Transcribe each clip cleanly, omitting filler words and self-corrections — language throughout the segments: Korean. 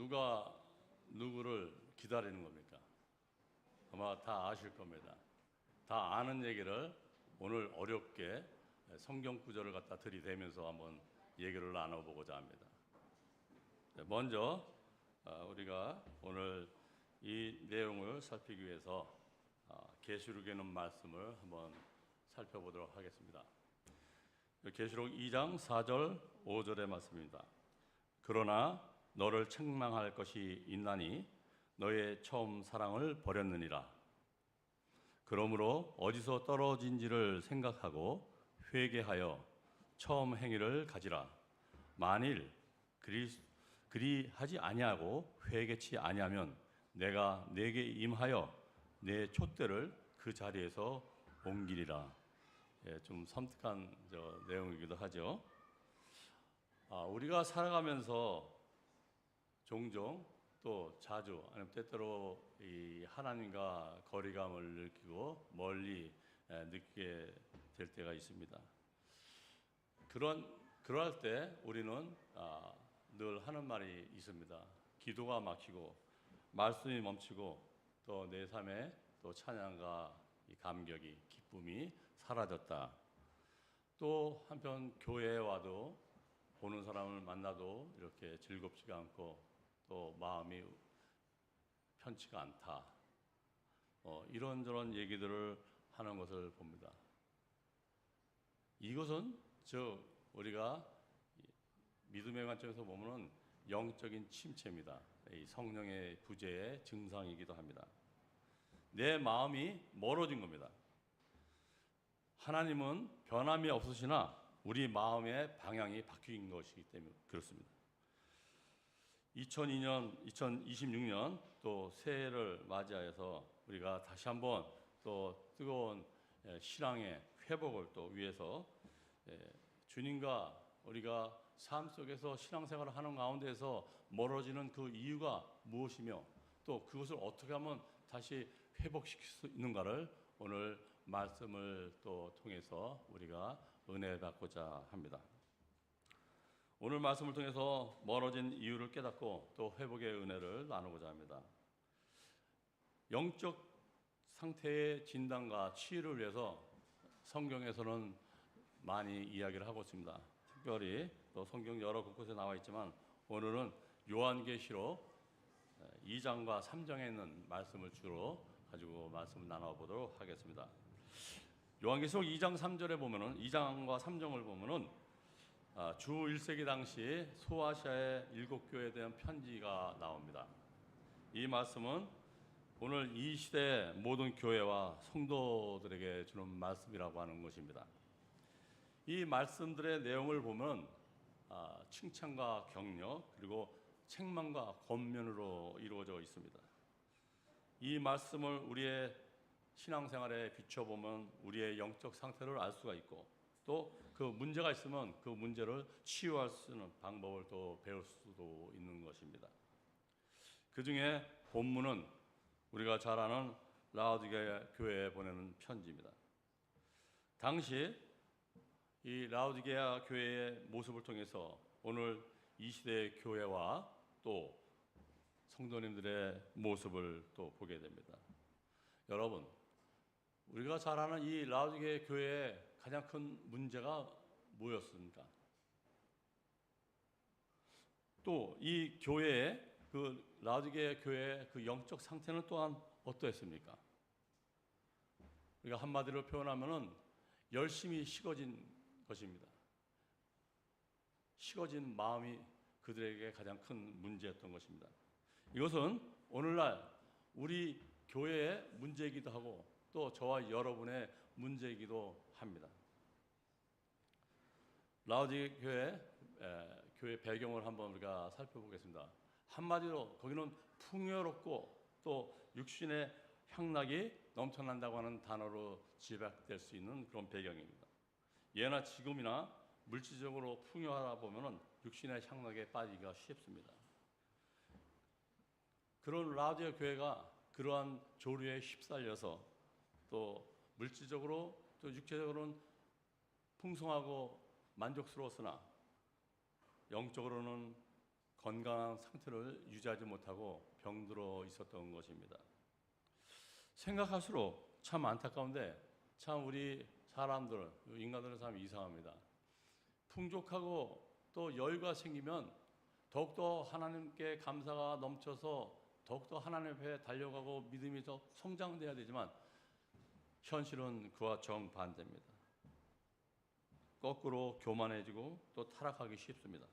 누가 누구를 기다리는 겁니까? 아마 다 아실 겁니다. 다 아는 얘기를 오늘 어렵게 성경 구절을 갖다 들이대면서 한번 얘기를 나눠보고자 합니다. 먼저 우리가 오늘 이 내용을 살피기 위해서 계시록에 있는 말씀을 한번 살펴보도록 하겠습니다. 계시록 2장 4절 5절의 말씀입니다. 그러나 너를 책망할 것이 있나니 너의 처음 사랑을 버렸느니라. 그러므로 어디서 떨어진지를 생각하고 회개하여 처음 행위를 가지라. 만일 그리하지 아니하고 회개치 아니하면 내가 네게 임하여 내 촛대를 그 자리에서 옮기리라. 좀 섬뜩한 내용이기도 하죠. 우리가 살아가면서 종종 또 자주 아니면 때때로 이 하나님과 거리감을 느끼고 멀리 느끼게 될 때가 있습니다. 그럴 때 우리는 늘 하는 말이 있습니다. 기도가 막히고 말씀이 멈추고 또 내 삶에 또 찬양과 이 감격이 기쁨이 사라졌다. 또 한편 교회에 와도 보는 사람을 만나도 이렇게 즐겁지가 않고 또 마음이 편치가 않다. 이런저런 얘기들을 하는 것을 봅니다. 이것은 우리가 믿음의 관점에서 보면은 영적인 침체입니다. 이 성령의 부재의 증상이기도 합니다. 내 마음이 멀어진 겁니다. 하나님은 변함이 없으시나 우리 마음의 방향이 바뀐 것이기 때문에 그렇습니다. 2026년 또 새해를 맞이하여서 우리가 다시 한번 또 뜨거운 신앙의 회복을 또 위해서 주님과 우리가 삶 속에서 신앙생활을 하는 가운데서 멀어지는 그 이유가 무엇이며 또 그것을 어떻게 하면 다시 회복시킬 수 있는가를 오늘 말씀을 또 통해서 우리가 은혜 받고자 합니다. 오늘 말씀을 통해서 멀어진 이유를 깨닫고 또 회복의 은혜를 나누고자 합니다. 영적 상태의 진단과 치유를 위해서 성경에서는 많이 이야기를 하고 있습니다. 특별히 또 성경 여러 곳곳에 나와 있지만 오늘은 요한계시록 2장과 3장에 있는 말씀을 주로 가지고 말씀을 나눠보도록 하겠습니다. 요한계시록 2장 3절에 보면은 2장과 3장을 보면은 주 1세기 당시 소아시아의 7교회에 대한 편지가 나옵니다. 이 말씀은 오늘 이 시대 모든 교회와 성도들에게 주는 말씀이라고 하는 것입니다. 이 말씀들의 내용을 보면 칭찬과 격려 그리고 책망과 권면으로 이루어져 있습니다. 이 말씀을 우리의 신앙생활에 비춰보면 우리의 영적 상태를 알 수가 있고 또 그 문제가 있으면 그 문제를 치유할 수 있는 방법을 또 배울 수도 있는 것입니다. 그 중에 본문은 우리가 잘 아는 라오디게아 교회에 보내는 편지입니다. 당시 이 라오디게아 교회의 모습을 통해서 오늘 이 시대의 교회와 또 성도님들의 모습을 또 보게 됩니다. 여러분, 우리가 잘 아는 이 라오디게아 교회의 가장 큰 문제가 뭐였습니까? 또 이 교회의 그 라오디게아 교회의 그 영적 상태는 또한 어떠했습니까? 우리가 한마디로 표현하면은 열심히 식어진 것입니다. 식어진 마음이 그들에게 가장 큰 문제였던 것입니다. 이것은 오늘날 우리 교회의 문제이기도 하고 또 저와 여러분의 문제이기도 합니다. 라오디게아 교회 배경을 한번 우리가 살펴보겠습니다. 한마디로 거기는 풍요롭고 또 육신의 향락이 넘쳐난다고 하는 단어로 지각될 수 있는 그런 배경입니다. 예나 지금이나 물질적으로 풍요하다 보면은 육신의 향락에 빠지기가 쉽습니다. 그런 라오디게아 교회가 그러한 조류에 휩쓸려서 또 물질적으로 또 육체적으로는 풍성하고 만족스러웠으나 영적으로는 건강한 상태를 유지하지 못하고 병들어 있었던 것입니다. 생각할수록 참 안타까운데 참 우리 사람들, 인간들은 참 이상합니다. 풍족하고 또 여유가 생기면 더욱더 하나님께 감사가 넘쳐서 더욱더 하나님 앞에 달려가고 믿음이 더 성장돼야 되지만 현실은 그와 정반대입니다. 거꾸로 교만해지고 또 타락하기 쉽습니다.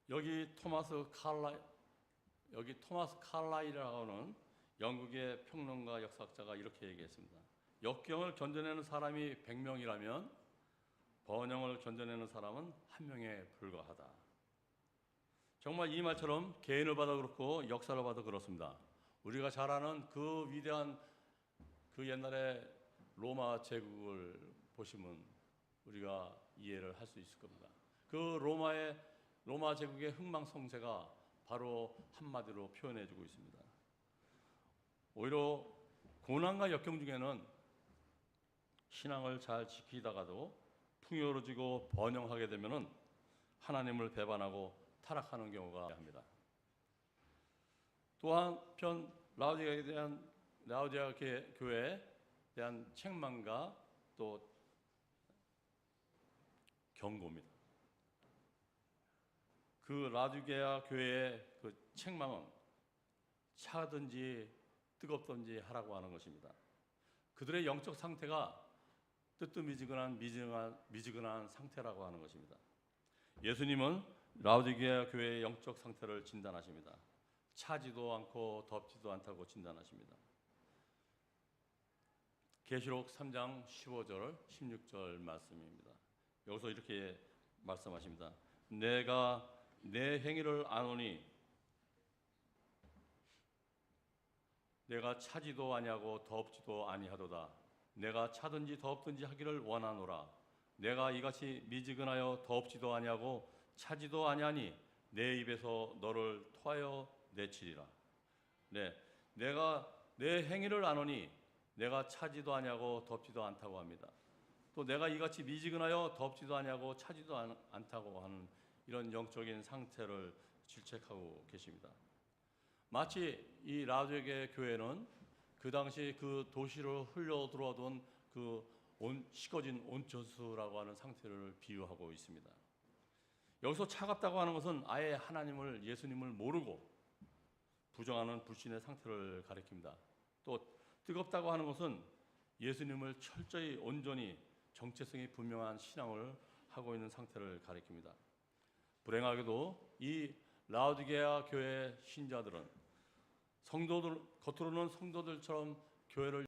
여기 토마스 칼라일이라고 하는 영국의 평론가 역사학자가 이렇게 얘기했습니다. 역경을 견뎌내는 사람이 100명이라면 번영을 견뎌내는 사람은 1명에 불과하다. 정말 이 말처럼 개인을 봐도 그렇고 역사를 봐도 그렇습니다. 우리가 잘 아는 그 위대한 그 옛날에 로마 제국을 보시면 우리가 이해를 할 수 있을 겁니다. 그 로마 제국의 흥망성쇠가 바로 한마디로 표현해주고 있습니다. 오히려 고난과 역경 중에는 신앙을 잘 지키다가도 풍요로워지고 번영하게 되면은 하나님을 배반하고 타락하는 경우가 합니다. 또 한편 라우디게아 교회에 대한 책망과 또 경고입니다. 그 라우디게아 교회의 그 책망은 차든지 뜨겁든지 하라고 하는 것입니다. 그들의 영적 상태가 뜨뜻미지근한 상태라고 하는 것입니다. 예수님은 라우디게아 교회의 영적 상태를 진단하십니다. 차지도 않고 덥지도 않다고 진단하십니다. 계시록 3장 15절 16절 말씀입니다. 여기서 이렇게 말씀하십니다. 내가 내 행위를 아노니 내가 차지도 아니하고 덥지도 아니하도다. 내가 차든지 덥든지 하기를 원하노라. 내가 이같이 미지근하여 덥지도 아니하고 차지도 아니하니 내 입에서 너를 토하여 내치리라. 네, 내가 내 행위를 아노니 내가 차지도 아니하고 덥지도 않다고 합니다. 또 내가 이같이 미지근하여 덥지도 아니하고 차지도 않다고 하는 이런 영적인 상태를 질책하고 계십니다. 마치 이 라우디게아 교회는 그 당시 그 도시로 흘러 들어오던 그 식어진 온천수라고 하는 상태를 비유하고 있습니다. 여기서 차갑다고 하는 것은 아예 하나님을 예수님을 모르고 부정하는 불신의 상태를 가리킵니다. 또 뜨겁다고 하는 것은 예수님을 철저히 온전히 정체성이 분명한 신앙을 하고 있는 상태를 가리킵니다. 불행하게도 이 라우디게아 교회 신자들은 겉으로는 성도들처럼 교회를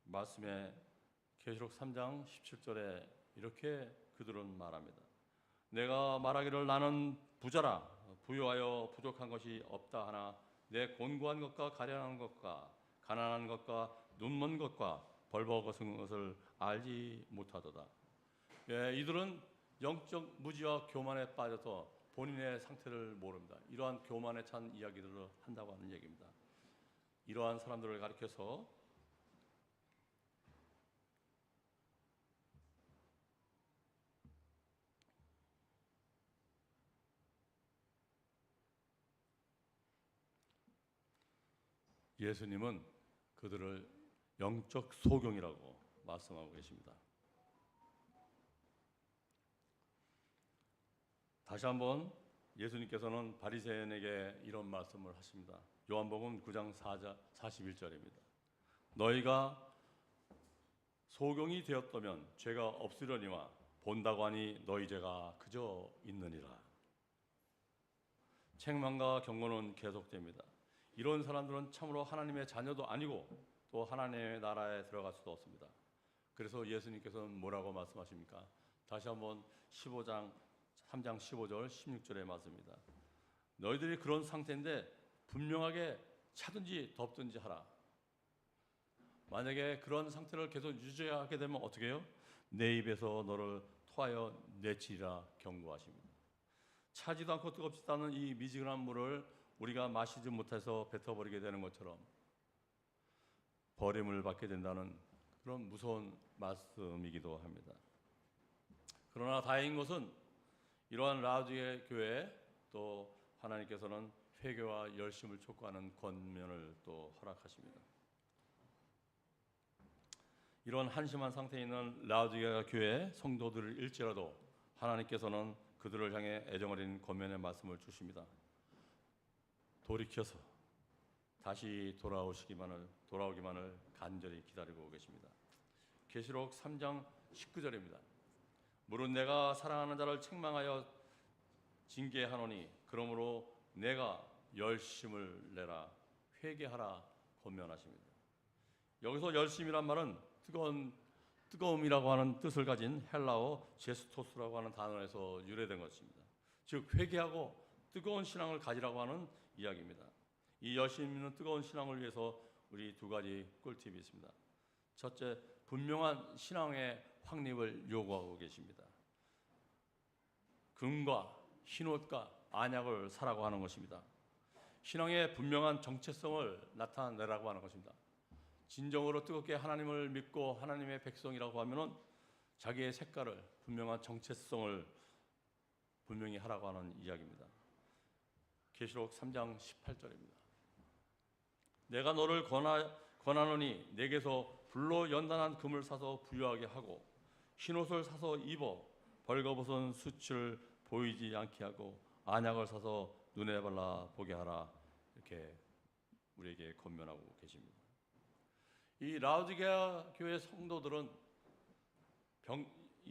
말씀에 계시록 3장 17절에 이렇게 그들은 말합니다. 내가 말하기를 나는 부자라 부유하여 부족한 것이 없다 하나 내 곤고한 것과 가련한 것과 가난한 것과 눈먼 것과 벌거벗은 것을 알지 못하도다. 예, 이들은 영적 무지와 교만에 빠져서 본인의 상태를 모릅니다. 이러한 교만에 찬 이야기들을 한다고 하는 얘기입니다. 이러한 사람들을 가리켜서 예수님은 그들을 영적 소경이라고 말씀하고 계십니다. 다시 한번 예수님께서는 바리새인에게 이런 말씀을 하십니다. 요한복음 9장 41절입니다. 너희가 소경이 되었다면 죄가 없으려니와 본다고 하니 너희 죄가 그저 있느니라. 책망과 경고는 계속됩니다. 이런 사람들은 참으로 하나님의 자녀도 아니고 또 하나님의 나라에 들어갈 수도 없습니다. 그래서 예수님께서는 뭐라고 말씀하십니까? 다시 한번 3장 15절 16절의 말씀입니다. 너희들이 그런 상태인데 분명하게 차든지 덥든지 하라. 만약에 그런 상태를 계속 유지하게 되면 어떻게 해요? 내 입에서 너를 토하여 내치리라 경고하십니다. 차지도 않고 뜨겁지도 않은 이 미지근한 물을 우리가 마시지 못해서 뱉어버리게 되는 것처럼 버림을 받게 된다는 그런 무서운 말씀이기도 합니다. 그러나 다행인 것은 이러한 라우디게 교회 또 하나님께서는 회개와 열심을 촉구하는 권면을 또 허락하십니다. 이런 한심한 상태에 있는 라우디게 교회 성도들일지라도 하나님께서는 그들을 향해 애정어린 권면의 말씀을 주십니다. 돌이켜서 다시 돌아오기만을 간절히 기다리고 계십니다. 계시록 3장 19절입니다. 무릇 내가 사랑하는 자를 책망하여 징계하노니 그러므로 내가 열심을 내라 회개하라 권면하십니다. 여기서 열심이란 말은 뜨거움이라고 하는 뜻을 가진 헬라어 제스토스라고 하는 단어에서 유래된 것입니다. 즉 회개하고 뜨거운 신앙을 가지라고 하는 이야기입니다. 이 열심 있는 뜨거운 신앙을 위해서 우리 두 가지 꿀팁이 있습니다. 첫째, 분명한 신앙의 확립을 요구하고 계십니다. 금과 흰옷과 안약을 사라고 하는 것입니다. 신앙의 분명한 정체성을 나타내라고 하는 것입니다. 진정으로 뜨겁게 하나님을 믿고 하나님의 백성이라고 하면은 자기의 색깔을 분명한 정체성을 분명히 하라고 하는 이야기입니다. 계시록 3장 18절입니다. 내가 너를 권하노니 내게서 불로 연단한 금을 사서 부유하게 하고 흰옷을 사서 입어 벌거벗은 수치를 보이지 않게 하고 안약을 사서 눈에 발라 보게 하라. 이렇게 우리에게 권면하고 계십니다. 이 라우디게아 교회 성도들은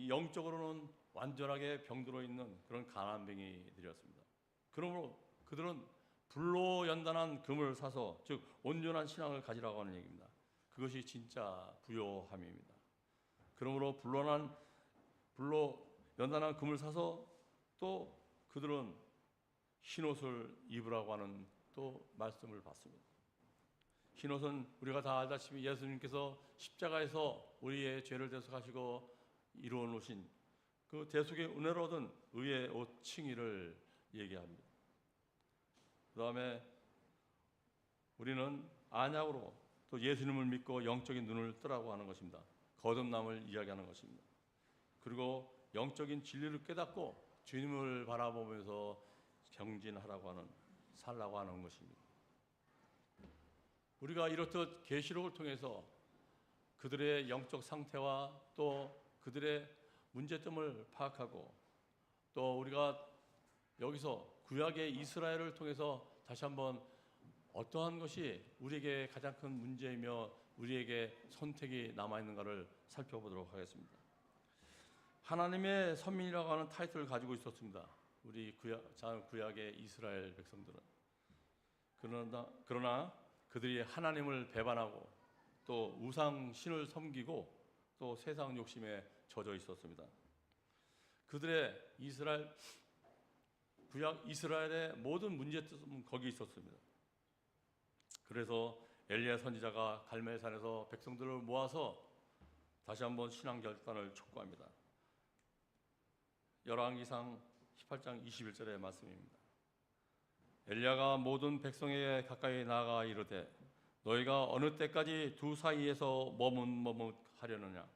영적으로는 완전하게 병들어 있는 그런 가난뱅이들이었습니다. 그러므로 그들은 불로 연단한 금을 사서 즉 온전한 신앙을 가지라고 하는 얘기입니다. 그것이 진짜 부요함입니다. 그러므로 불로 연단한 금을 사서 또 그들은 흰옷을 입으라고 하는 또 말씀을 받습니다. 흰옷은 우리가 다 알다시피 예수님께서 십자가에서 우리의 죄를 대속하시고 이루어 놓으신 그 대속의 은혜로 얻은 의의 옷 칭의를 얘기합니다. 그 다음에 우리는 안약으로 또 예수님을 믿고 영적인 눈을 뜨라고 하는 것입니다. 거듭남을 이야기하는 것입니다. 그리고 영적인 진리를 깨닫고 주님을 바라보면서 경진하라고 살라고 하는 것입니다. 우리가 이렇듯 계시록을 통해서 그들의 영적 상태와 또 그들의 문제점을 파악하고 또 우리가 여기서 구약의 이스라엘을 통해서 다시 한번 어떠한 것이 우리에게 가장 큰 문제이며 우리에게 선택이 남아있는가를 살펴보도록 하겠습니다. 하나님의 선민이라고 하는 타이틀을 가지고 있었습니다. 우리 구약의 이스라엘 백성들은. 그러나 그들이 하나님을 배반하고 또 우상 신을 섬기고 또 세상 욕심에 젖어 있었습니다. 그들의 구약 이스라엘의 모든 문제점은 거기 있었습니다. 그래서 엘리야 선지자가 갈멜산에서 백성들을 모아서 다시 한번 신앙 결단을 촉구합니다. 열왕기상 18장 21절의 말씀입니다. 엘리야가 모든 백성에게 가까이 나아가 이르되 너희가 어느 때까지 두 사이에서 머뭇머뭇하려느냐.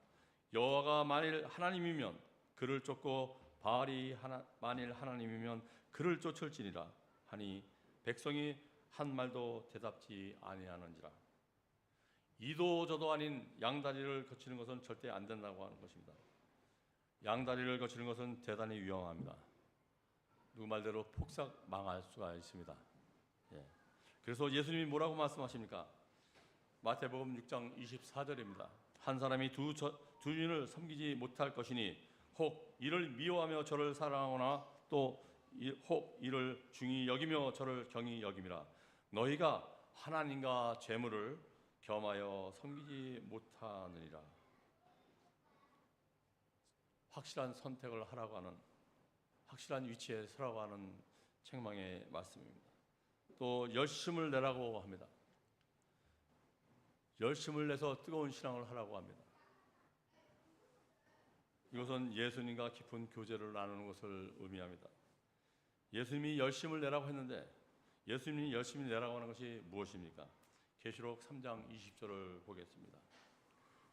여호와가 만일 하나님이면 그를 쫓고 바알이 만일 하나님이면 그를 쫓을지니라 하니 백성이 한 말도 대답지 아니하는지라. 이도저도 아닌 양다리를 거치는 것은 절대 안 된다고 하는 것입니다. 양다리를 거치는 것은 대단히 위험합니다. 누구 말대로 폭삭 망할 수가 있습니다. 그래서 예수님이 뭐라고 말씀하십니까? 마태복음 6장 24절입니다. 한 사람이 두 주인을 섬기지 못할 것이니 혹 이를 미워하며 저를 사랑하거나 또 혹 이를 중히 여기며 저를 경히 여김이라. 너희가 하나님과 재물을 겸하여 섬기지 못하느니라. 확실한 선택을 하라고 하는, 확실한 위치에 서라고 하는 책망의 말씀입니다. 또 열심을 내라고 합니다. 열심을 내서 뜨거운 신앙을 하라고 합니다. 이것은 예수님과 깊은 교제를 나누는 것을 의미합니다. 예수님이 열심을 내라고 했는데 예수님이 열심히 내라고 하는 것이 무엇입니까? 계시록 3장 20절을 보겠습니다.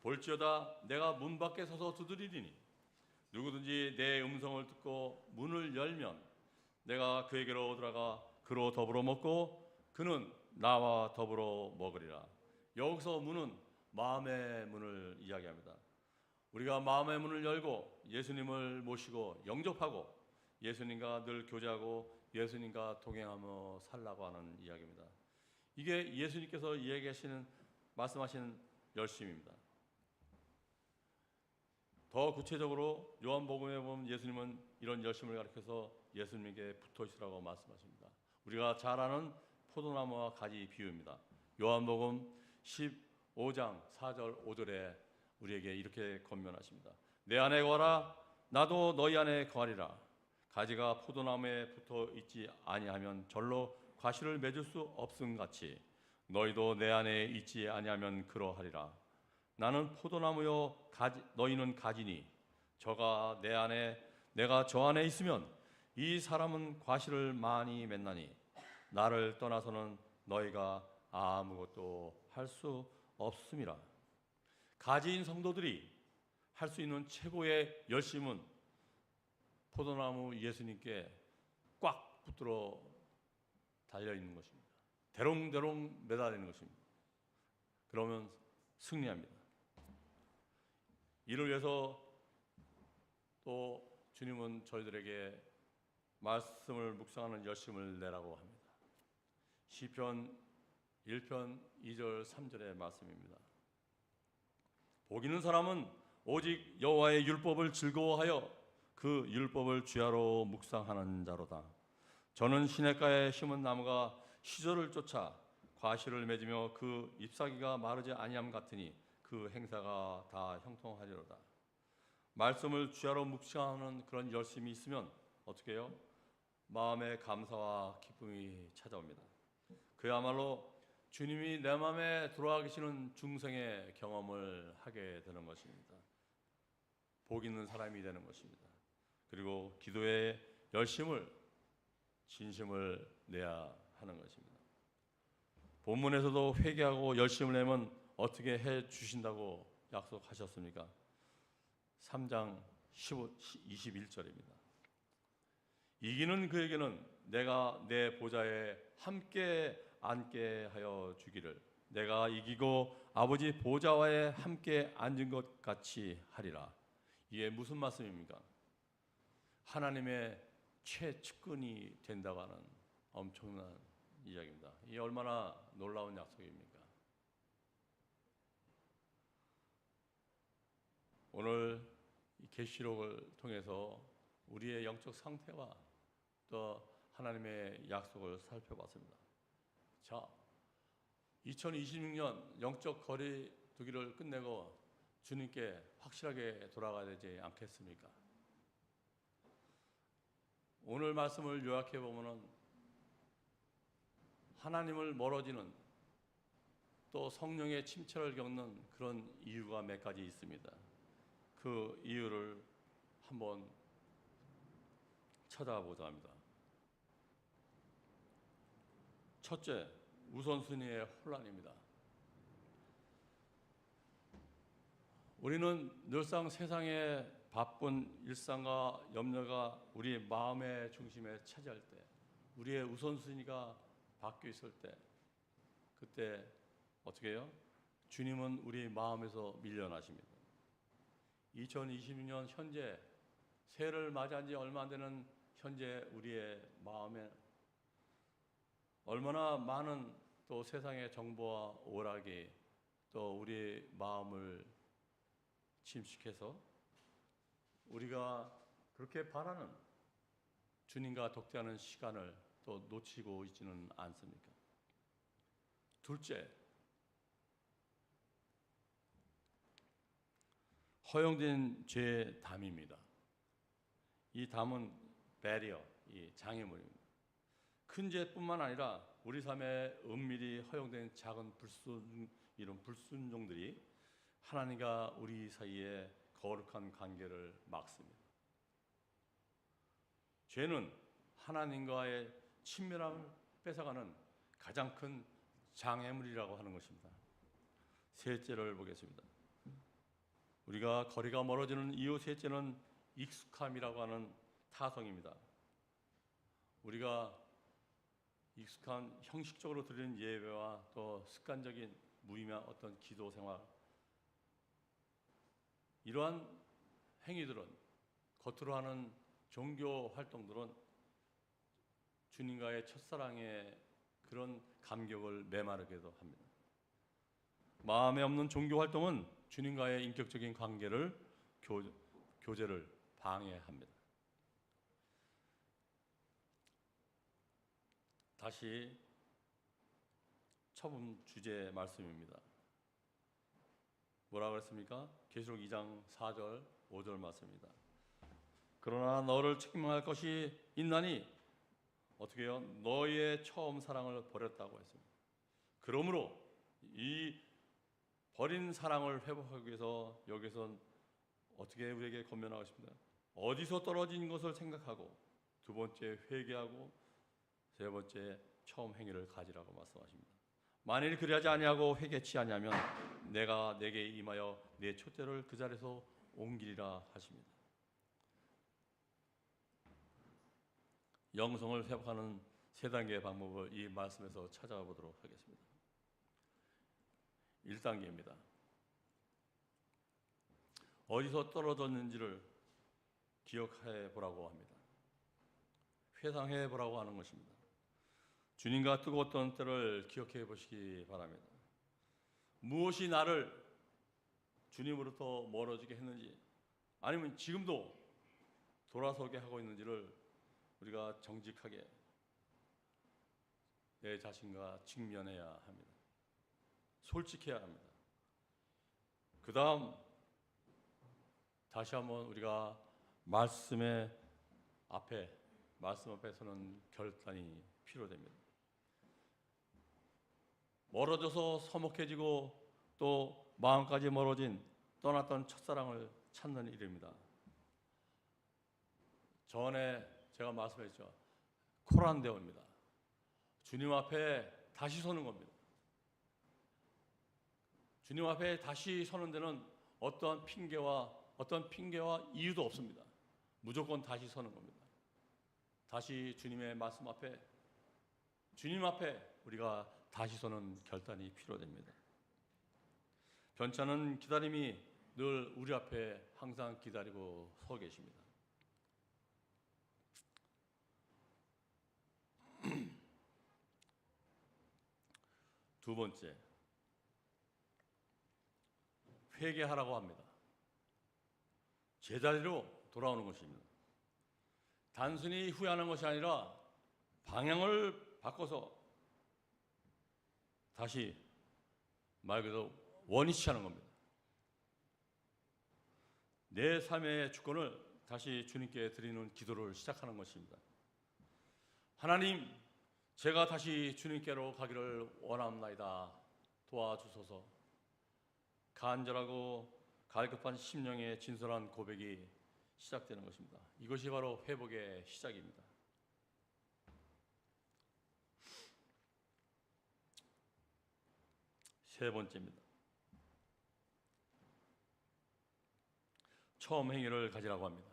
볼지어다 내가 문 밖에 서서 두드리리니 누구든지 내 음성을 듣고 문을 열면 내가 그에게로 들어가 그로 더불어 먹고 그는 나와 더불어 먹으리라. 여기서 문은 마음의 문을 이야기합니다. 우리가 마음의 문을 열고 예수님을 모시고 영접하고 예수님과 늘 교제하고 예수님과 동행하며 살라고 하는 이야기입니다. 이게 예수님께서 이야기하시는 말씀하시는 열심입니다. 더 구체적으로 요한복음에 보면 예수님은 이런 열심을 가리켜서 예수님에게 붙어 있으라고 말씀하십니다. 우리가 잘 아는 포도나무와 가지 비유입니다. 요한복음 15장 4절 5절에 우리에게 이렇게 권면하십니다. 내 안에 거하라 나도 너희 안에 거하리라. 가지가 포도나무에 붙어 있지 아니하면 절로 과실을 맺을 수 없음 같이 너희도 내 안에 있지 아니하면 그러하리라. 나는 포도나무요 너희는 가지니 저가 내 안에 내가 저 안에 있으면 이 사람은 과실을 많이 맺나니 나를 떠나서는 너희가 아무것도 할 수 없음이라. 가지인 성도들이 할 수 있는 최고의 열심은 포도나무 예수님께 꽉 붙들어 달려 있는 것입니다. 대롱대롱 매달리는 것입니다. 그러면 승리합니다. 이를 위해서 또 주님은 저희들에게 말씀을 묵상하는 열심을 내라고 합니다. 시편 1편 2절 3절의 말씀입니다. 복 있는 사람은 오직 여호와의 율법을 즐거워하여 그 율법을 주야로 묵상하는 자로다. 저는 시냇가에 심은 나무가 시절을 쫓아 과실을 맺으며 그 잎사귀가 마르지 아니함 같으니 그 행사가 다 형통하리로다. 말씀을 주야로 묵상하는 그런 열심이 있으면 어떻게 해요? 마음의 감사와 기쁨이 찾아옵니다. 그야말로 주님이 내 마음에 들어와 계시는 중생의 경험을 하게 되는 것입니다. 복 있는 사람이 되는 것입니다. 그리고 기도의 열심을 진심을 내야 하는 것입니다. 본문에서도 회개하고 열심을 내면 어떻게 해 주신다고 약속하셨습니까? 3장 21절입니다. 이기는 그에게는 내가 내 보좌에 함께 앉게 하여 주기를 내가 이기고 아버지 보좌와에 함께 앉은 것 같이 하리라. 이게 무슨 말씀입니까? 하나님의 최측근이 된다고 하는 엄청난 이야기입니다. 이게 얼마나 놀라운 약속입니까? 오늘 이 계시록을 통해서 우리의 영적 상태와 또 하나님의 약속을 살펴봤습니다. 자, 2026년 영적 거리 두기를 끝내고 주님께 확실하게 돌아가야 되지 않겠습니까? 오늘 말씀을 요약해 보면은 하나님을 멀어지는 또 성령의 침체를 겪는 그런 이유가 몇 가지 있습니다. 그 이유를 한번 찾아보자 합니다. 첫째, 우선순위의 혼란입니다. 우리는 늘상 세상의 바쁜 일상과 염려가 우리 마음의 중심에 차지할 때, 우리의 우선순위가 바뀌어 있을 때, 그때 어떻게 해요? 주님은 우리 마음에서 밀려나십니다. 2026년 현재 새해를 맞이한 지 얼마 안 되는 현재 우리의 마음에 얼마나 많은 또 세상의 정보와 오락이 또 우리 마음을 침식해서 우리가 그렇게 바라는 주님과 독대하는 시간을 또 놓치고 있지는 않습니까? 둘째, 허용된 죄의 담입니다. 이 담은 배리어, 이 장애물입니다. 큰 죄뿐만 아니라 우리 삶에 은밀히 허용된 작은 이런 불순종들이 하나님과 우리 사이에 거룩한 관계를 막습니다. 죄는 하나님과의 친밀함을 뺏어가는 가장 큰 장애물이라고 하는 것입니다. 셋째를 보겠습니다. 우리가 거리가 멀어지는 이유 셋째는 익숙함이라고 하는 타성입니다. 우리가 익숙한 형식적으로 드리는 예배와 또 습관적인 무의미한 어떤 기도 생활, 이러한 행위들은, 겉으로 하는 종교 활동들은 주님과의 첫사랑의 그런 감격을 메마르게도 합니다. 마음에 없는 종교 활동은 주님과의 인격적인 관계를, 교제를 방해합니다. 다시 처음 주제 말씀입니다. 뭐라고 했습니까? 계시록 2장 4절 5절 말씀입니다. 그러나 너를 책망할 것이 있나니 어떻게 해요? 너의 처음 사랑을 버렸다고 했습니다. 그러므로 이 버린 사랑을 회복하기 위해서 여기선 어떻게 우리에게 권면하고 싶습니다. 어디서 떨어진 것을 생각하고, 두 번째 회개하고, 세 번째 처음 행위를 가지라고 말씀하십니다. 만일 그리하지 아니하고 회개치 아니하면 내가 내게 임하여 내 촛대를 그 자리에서 옮기리라 하십니다. 영성을 회복하는 세 단계의 방법을 이 말씀에서 찾아가 보도록 하겠습니다. 1단계입니다. 어디서 떨어졌는지를 기억해 보라고 합니다. 회상해 보라고 하는 것입니다. 주님과 뜨거웠던 때를 기억해 보시기 바랍니다. 무엇이 나를 주님으로부터 멀어지게 했는지, 아니면 지금도 돌아서게 하고 있는지를 우리가 정직하게 내 자신과 직면해야 합니다. 솔직해야 합니다. 그 다음 다시 한번 우리가 말씀 앞에 서는 결단이 필요됩니다. 멀어져서 서먹해지고 또 마음까지 멀어진 떠났던 첫사랑을 찾는 일입니다. 전에 제가 말씀했죠. 코란데오입니다. 주님 앞에 다시 서는 겁니다. 주님 앞에 다시 서는 데는 어떤 핑계와 이유도 없습니다. 무조건 다시 서는 겁니다. 다시 주님의 말씀 앞에, 주님 앞에 우리가 다시 서는 결단이 필요됩니다. 변찮은 기다림이 늘 우리 앞에 항상 기다리고 서 계십니다. 두 번째, 회개하라고 합니다. 제자리로 돌아오는 것입니다. 단순히 후회하는 것이 아니라 방향을 바꿔서 다시 말 그대로 원위치 하는 겁니다. 내 삶의 주권을 다시 주님께 드리는 기도를 시작하는 것입니다. 하나님, 제가 다시 주님께로 가기를 원합나이다. 도와주소서. 간절하고 갈급한 심령의 진솔한 고백이 시작되는 것입니다. 이것이 바로 회복의 시작입니다. 세 번째입니다. 처음 행위를 가지라고 합니다.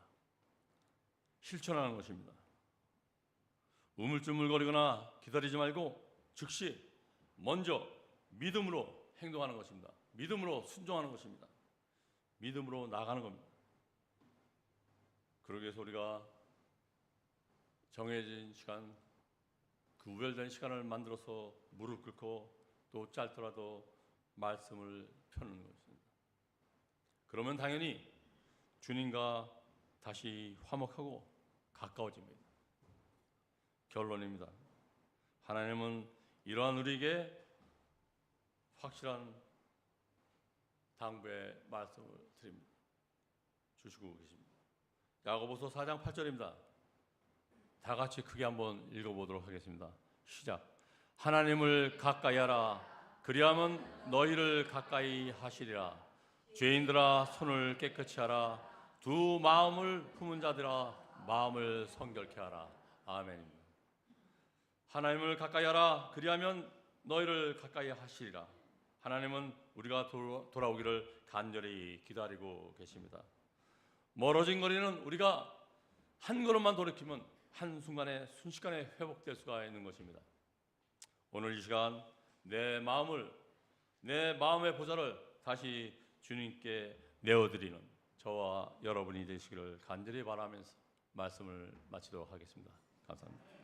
실천하는 것입니다. 우물쭈물거리거나 기다리지 말고 즉시 먼저 믿음으로 행동하는 것입니다. 믿음으로 순종하는 것입니다. 믿음으로 나가는 겁니다. 그러기 위해서 우리가 정해진 시간, 그 우열된 시간을 만들어서 무릎 꿇고 또 짧더라도 말씀을 펴는 것입니다. 그러면 당연히 주님과 다시 화목하고 가까워집니다. 결론입니다. 하나님은 이러한 우리에게 확실한 당부의 말씀을 드립니다. 주시고 계십니다. 야고보서 4장 8절입니다. 다 같이 크게 한번 읽어보도록 하겠습니다. 시작. 하나님을 가까이 하라. 그리하면 너희를 가까이 하시리라. 죄인들아 손을 깨끗이 하라. 두 마음을 품은 자들아 마음을 성결케 하라. 아멘입니다. 하나님을 가까이 하라. 그리하면 너희를 가까이 하시리라. 하나님은 우리가 돌아오기를 간절히 기다리고 계십니다. 멀어진 거리는 우리가 한 걸음만 돌이키면 한순간에 순식간에 회복될 수가 있는 것입니다. 오늘 이 시간 내 마음의 보좌를 다시 주님께 내어드리는 저와 여러분이 되시기를 간절히 바라면서 말씀을 마치도록 하겠습니다. 감사합니다.